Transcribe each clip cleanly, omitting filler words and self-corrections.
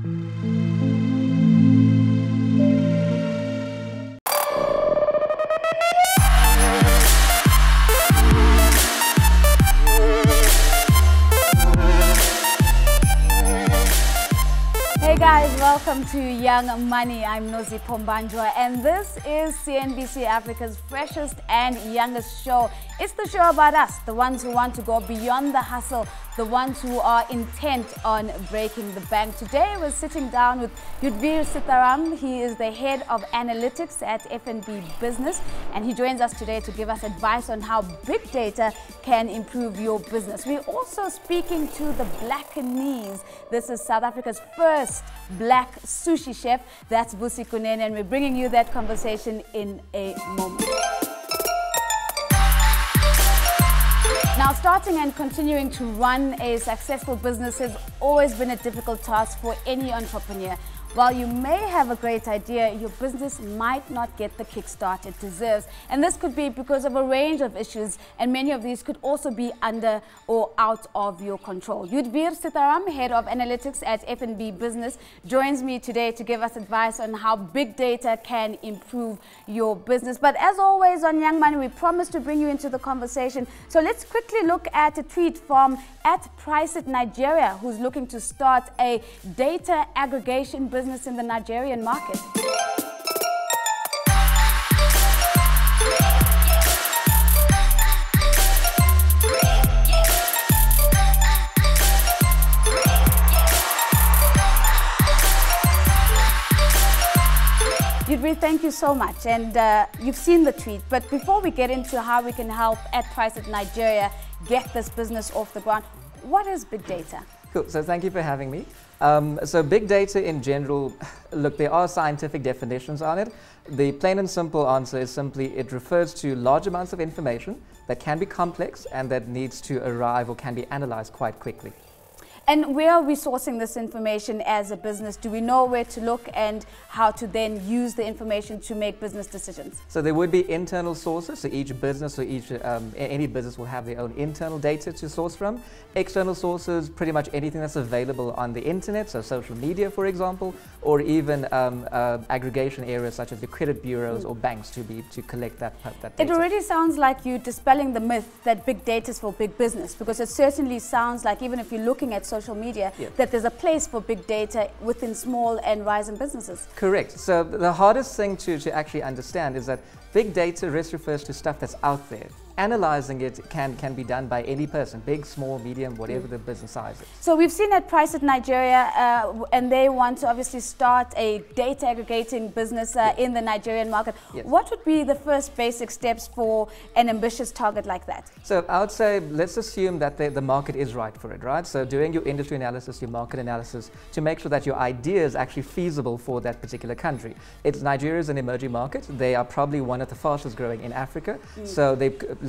Hey guys, welcome to Young Money. I'm Nozi Pombanjwa and this is CNBC Africa's freshest and youngest show. It's the show about us, the ones who want to go beyond the hustle, the ones who are intent on breaking the bank. Today we're sitting down with Yudhvir Seetharam. He is the head of analytics at F&B Business, and he joins us today to give us advice on how big data can improve your business. We're also speaking to the Blackanese. This is South Africa's first black sushi chef. That's Vusi Kunene, and we're bringing you that conversation in a moment. Now, starting and continuing to run a successful business has always been a difficult task for any entrepreneur. While you may have a great idea, your business might not get the kickstart it deserves. And this could be because of a range of issues, and many of these could also be under or out of your control. Yudhvir Seetharam, head of analytics at F&B Business, joins me today to give us advice on how big data can improve your business. But as always on Young Money, we promise to bring you into the conversation. So let's quickly look at a tweet from @PriceItNigeria, who's looking to start a data aggregation business in the Nigerian market. Yudhvir, thank you so much, and you've seen the tweet, but before we get into how we can help @PriceItNigeria get this business off the ground, what is big data? Cool, so thank you for having me. So big data in general, look, there are scientific definitions on it. The plain and simple answer is simply it refers to large amounts of information that can be complex and that needs to arrive or can be analyzed quite quickly. And where are we sourcing this information as a business? Do we know where to look and how to then use the information to make business decisions? So there would be internal sources. So each business or any business will have their own internal data to source from. External sources, pretty much anything that's available on the internet, so social media, for example, or even aggregation areas such as the credit bureaus or banks to collect that data. It already sounds like you're dispelling the myth that big data is for big business, because it certainly sounds like, even if you're looking at social media, that there's a place for big data within small and rising businesses. Correct. So the hardest thing to actually understand is that big data refers to stuff that's out there. Analyzing it can be done by any person, big, small, medium, whatever the business size is. So we've seen @PriceItNigeria, and they want to obviously start a data aggregating business in the Nigerian market. Yes. What would be the first basic steps for an ambitious target like that? So I would say, let's assume that the market is right for it, right? So doing your industry analysis, your market analysis, to make sure that your idea is actually feasible for that particular country. Nigeria is an emerging market. They are probably one of the fastest growing in Africa. So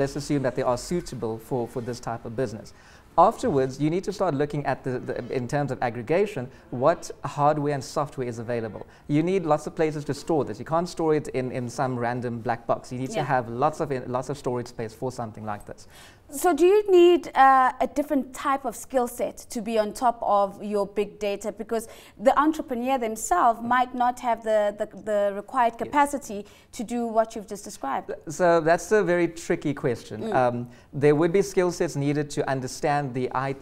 let's assume that they are suitable for this type of business. Afterwards, you need to start looking at in terms of aggregation, what hardware and software is available. You need lots of places to store this. You can't store it in some random black box. You need to have lots of storage space for something like this. So do you need a different type of skill set to be on top of your big data? Because the entrepreneur themselves might not have the required capacity to do what you've just described. So that's a very tricky question. There would be skill sets needed to understand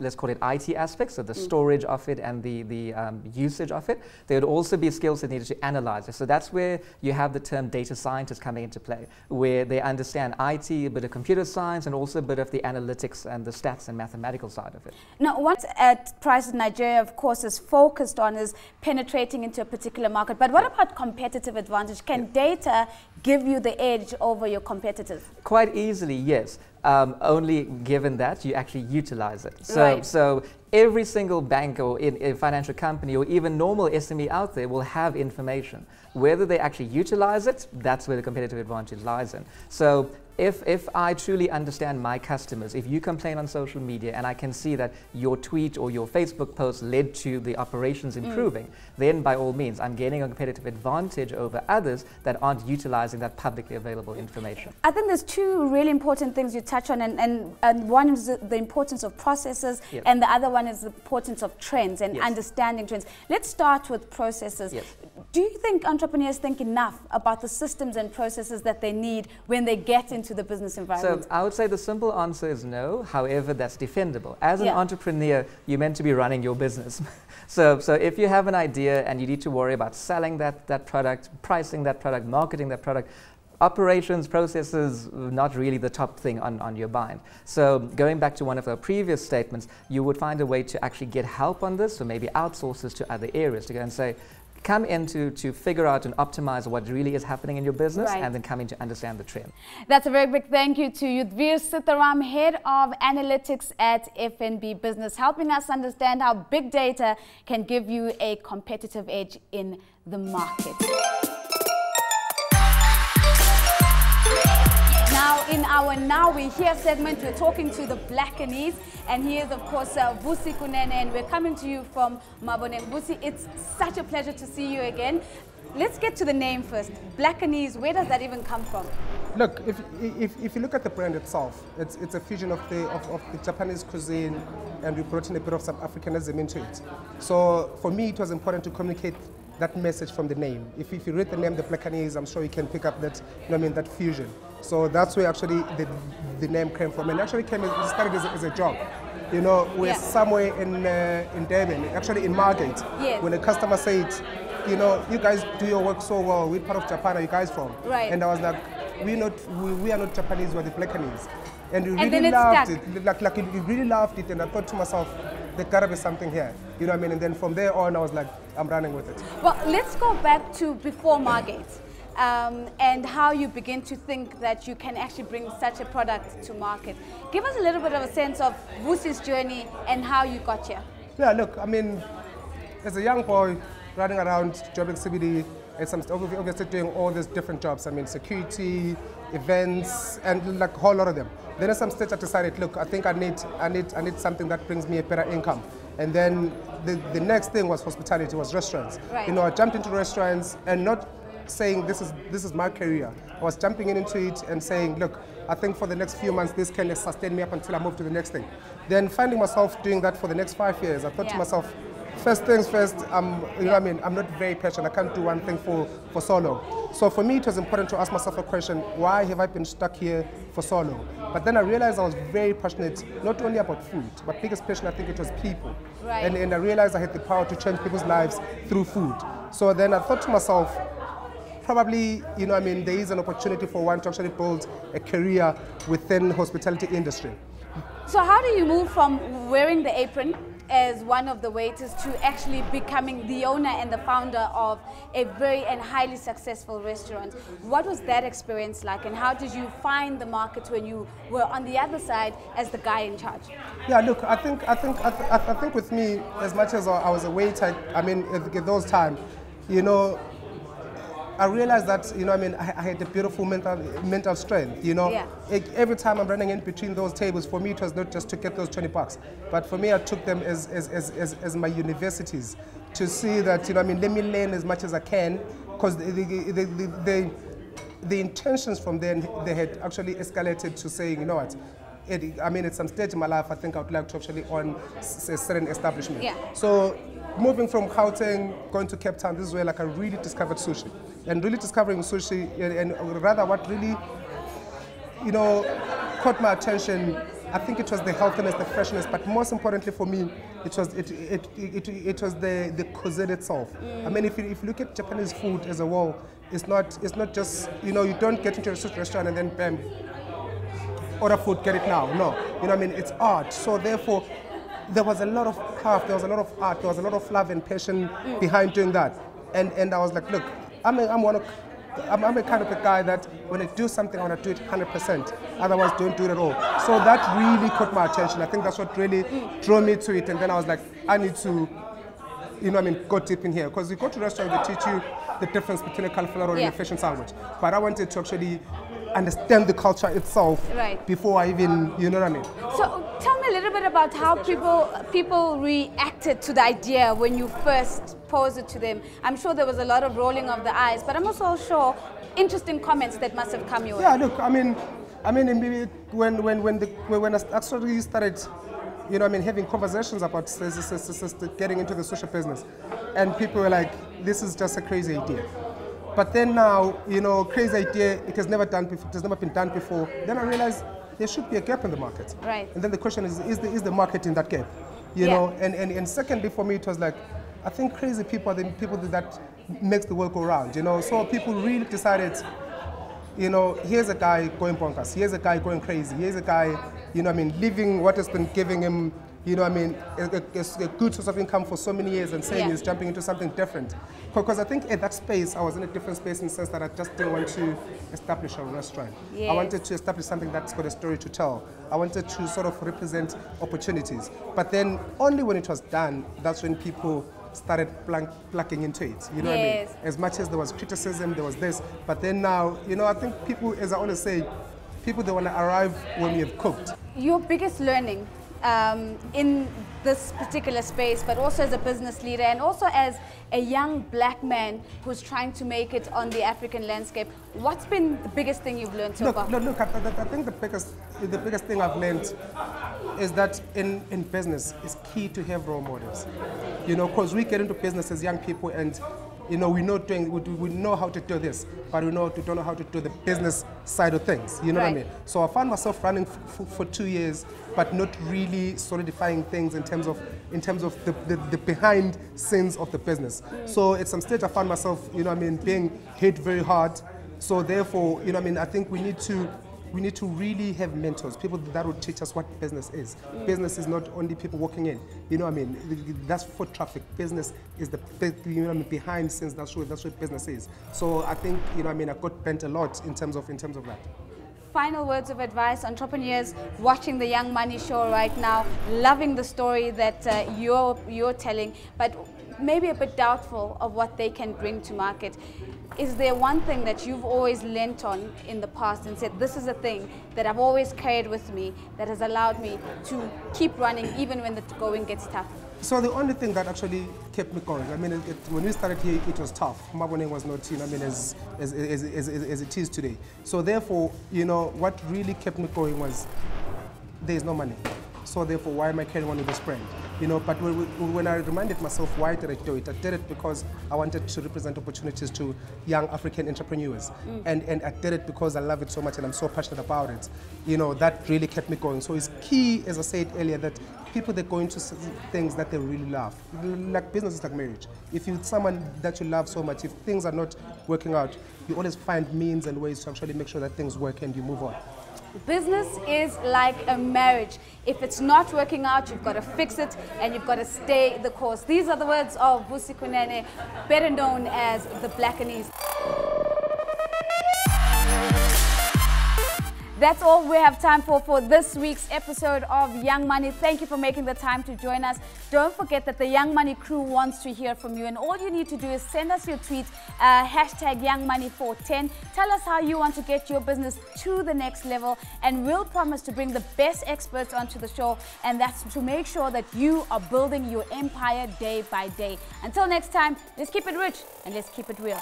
let's call it IT aspects, so the storage of it and the usage of it. There would also be skills that needed to analyze it. So that's where you have the term data scientist coming into play, where they understand IT, a bit of computer science, and also a bit of the analytics and the stats and mathematical side of it. Now, what @PriceItNigeria, of course, is focused on is penetrating into a particular market. But what about competitive advantage? Can data give you the edge over your competitors? Quite easily, yes. Only given that you actually utilize it. So every single bank or a financial company or even normal SME out there will have information. Whether they actually utilize it, that's where the competitive advantage lies in. So if I truly understand my customers, if you complain on social media and I can see that your tweet or your Facebook post led to the operations improving, then by all means, I'm gaining a competitive advantage over others that aren't utilizing that publicly available information. I think there's two really important things you touch on, and one is the importance of processes, yes. and the other one is the importance of trends and yes. understanding trends. Let's start with processes. Yes. Do you think entrepreneurs think enough about the systems and processes that they need when they get into the business environment? So I would say the simple answer is no. However, that's defendable. As an entrepreneur, you're meant to be running your business. So if you have an idea and you need to worry about selling that product, pricing that product, marketing that product, operations, processes, not really the top thing on your mind. So going back to one of our previous statements, you would find a way to actually get help on this, or maybe outsource this to other areas, to go and say, come in to figure out and optimize what really is happening in your business, and then come in to understand the trend. That's a very big thank you to Yudhvir Seetharam, Head of Analytics at FNB Business, helping us understand how big data can give you a competitive edge in the market. Now, in our Now We Hear segment, we're talking to the Blackanese, and he is, of course, Vusi Kunene, and we're coming to you from Maboneng. Vusi, it's such a pleasure to see you again. Let's get to the name first. Blackanese, where does that even come from? Look, if you look at the brand itself, it's a fusion of the Japanese cuisine, and we brought in a bit of South Africanism into it. So for me, it was important to communicate that message from the name. If you read the name, the Blackanese, I'm sure you can pick up that, that fusion. So that's where actually the name came from, and actually it started as a job. We're somewhere in Durban, actually in Margate, when a customer said, you guys do your work so well, we're part of Japan, are you guys from? Right. And I was like, we are not Japanese, we're the Blackanese. And we really loved it, like we really loved it, and I thought to myself, there gotta be something here, And then from there on, I was like, I'm running with it. Well, let's go back to before Margate. And how you begin to think that you can actually bring such a product to market. Give us a little bit of a sense of Vusi's journey and how you got here. Yeah, look, as a young boy running around jobbing CBD, obviously doing all these different jobs. Security, events, and like a whole lot of them. Then at some stage I decided, look, I think I need something that brings me a better income. And then the next thing was hospitality, was restaurants. Right. I jumped into restaurants and not saying this is my career. I was jumping into it and saying, look, I think for the next few months this can sustain me up until I move to the next thing. Then finding myself doing that for the next 5 years, I thought to myself, first things first, I'm not very passionate. I can't do one thing for so long. So for me, it was important to ask myself a question: why have I been stuck here for so long? But then I realized I was very passionate, not only about food, but biggest passion, I think it was people. Right. And I realized I had the power to change people's lives through food. So then I thought to myself, probably, there is an opportunity for one to actually build a career within the hospitality industry. So how do you move from wearing the apron as one of the waiters to actually becoming the owner and the founder of a very and highly successful restaurant? What was that experience like, and how did you find the market when you were on the other side as the guy in charge? Yeah, look, I think with me, as much as I was a waiter, at those times, I realized that, I had a beautiful mental strength, Every time I'm running in between those tables, for me, it was not just to get those $20, but for me, I took them as my universities to see that, let me learn as much as I can, because the intentions from then, they had actually escalated to saying, you know what, at some stage in my life, I think I would like to actually own a certain establishment. Yeah. So moving from Gauteng, going to Cape Town, this is where I really discovered sushi. And really discovering sushi, and rather what really, caught my attention, I think it was the healthiness, the freshness, but most importantly for me, it was the cuisine itself. If you look at Japanese food as a whole, it's not just, you don't get into a sushi restaurant and then bam, order food, get it now. No, it's art. So therefore, there was a lot of craft, there was a lot of art, there was a lot of love and passion behind doing that. And I was like, look, I'm a kind of a guy that when I do something, I want to do it 100%. Otherwise, don't do it at all. So that really caught my attention. I think that's what really drew me to it. And then I was like, I need to, go deep in here. Because you go to restaurants, they teach you the difference between a cauliflower and a fish and sandwich. But I wanted to actually understand the culture itself before I even, you know what I mean? So tell me a little bit about how people reacted to the idea when you first posed it to them. I'm sure there was a lot of rolling of the eyes, but I'm also sure interesting comments that must have come your way. Yeah, look, I mean, maybe when I actually started, you know, I mean, having conversations about getting into the sushi business, and people were like, "This is just a crazy idea." But then now, you know, crazy idea, it has never been done before. Then I realized there should be a gap in the market. Right. And then the question is the market in that gap? You know, and secondly for me it was like, I think crazy people are the people that makes the world go round, you know. So people really decided, you know, here's a guy going bonkers, here's a guy going crazy, here's a guy, you know, I mean, living what has been giving him, you know, I mean, a good source of income for so many years, and saying he's jumping into something different. Because I think at that space, I was in a different space in the sense that I just didn't want to establish a restaurant. I wanted to establish something that's got a story to tell. I wanted to sort of represent opportunities. But then only when it was done, that's when people started plugging into it. You know what I mean? As much as there was criticism, there was this. But then now, you know, I think people, as I always say, people, they want to arrive when we have cooked. Your biggest learning in this particular space, but also as a business leader and also as a young black man who's trying to make it on the African landscape, what's been the biggest thing you've learned so far? Look, I think the biggest thing I've learned is that in business, it's key to have role models. You know, because we get into business as young people and, you know, we know how to do this, but we don't know how to do the business side of things. You know what I mean? So I found myself running for 2 years, but not really solidifying things in terms of the behind scenes of the business. So at some stage I found myself, you know what I mean, being hit very hard. So therefore, you know what I mean, I think we need to really have mentors, people that will teach us what business is. Business is not only people walking in, you know what I mean, that's foot traffic. Business is the, you know what I mean, behind scenes, that's what business is. So I think, you know what I mean, I got bent a lot in terms of that. Final words of advice, entrepreneurs watching the Young Money show right now, loving the story that you're telling, but maybe a bit doubtful of what they can bring to market. Is there one thing that you've always lent on in the past and said, this is a thing that I've always carried with me that has allowed me to keep running even when the going gets tough? So the only thing that actually kept me going, I mean, when we started here, it was tough. Maboneng was not, you know, I mean, as it is today. So therefore, you know, what really kept me going was there is no money. So therefore, why am I carrying on with this brand? You know, but when I reminded myself, why did I do it? I did it because I wanted to represent opportunities to young African entrepreneurs. And I did it because I love it so much and I'm so passionate about it. You know, that really kept me going. So it's key, as I said earlier, that people, they go into things that they really love. Like business is like marriage. If you're someone that you love so much, if things are not working out, you always find means and ways to actually make sure that things work and you move on. Business is like a marriage. If it's not working out, you've got to fix it and you've got to stay the course. These are the words of Vusi Kunene, better known as the Blackanese. That's all we have time for this week's episode of Young Money. Thank you for making the time to join us. Don't forget that the Young Money crew wants to hear from you, and all you need to do is send us your tweet, hashtag YoungMoney410. Tell us how you want to get your business to the next level, and we'll promise to bring the best experts onto the show, and that's to make sure that you are building your empire day by day. Until next time, let's keep it rich and let's keep it real.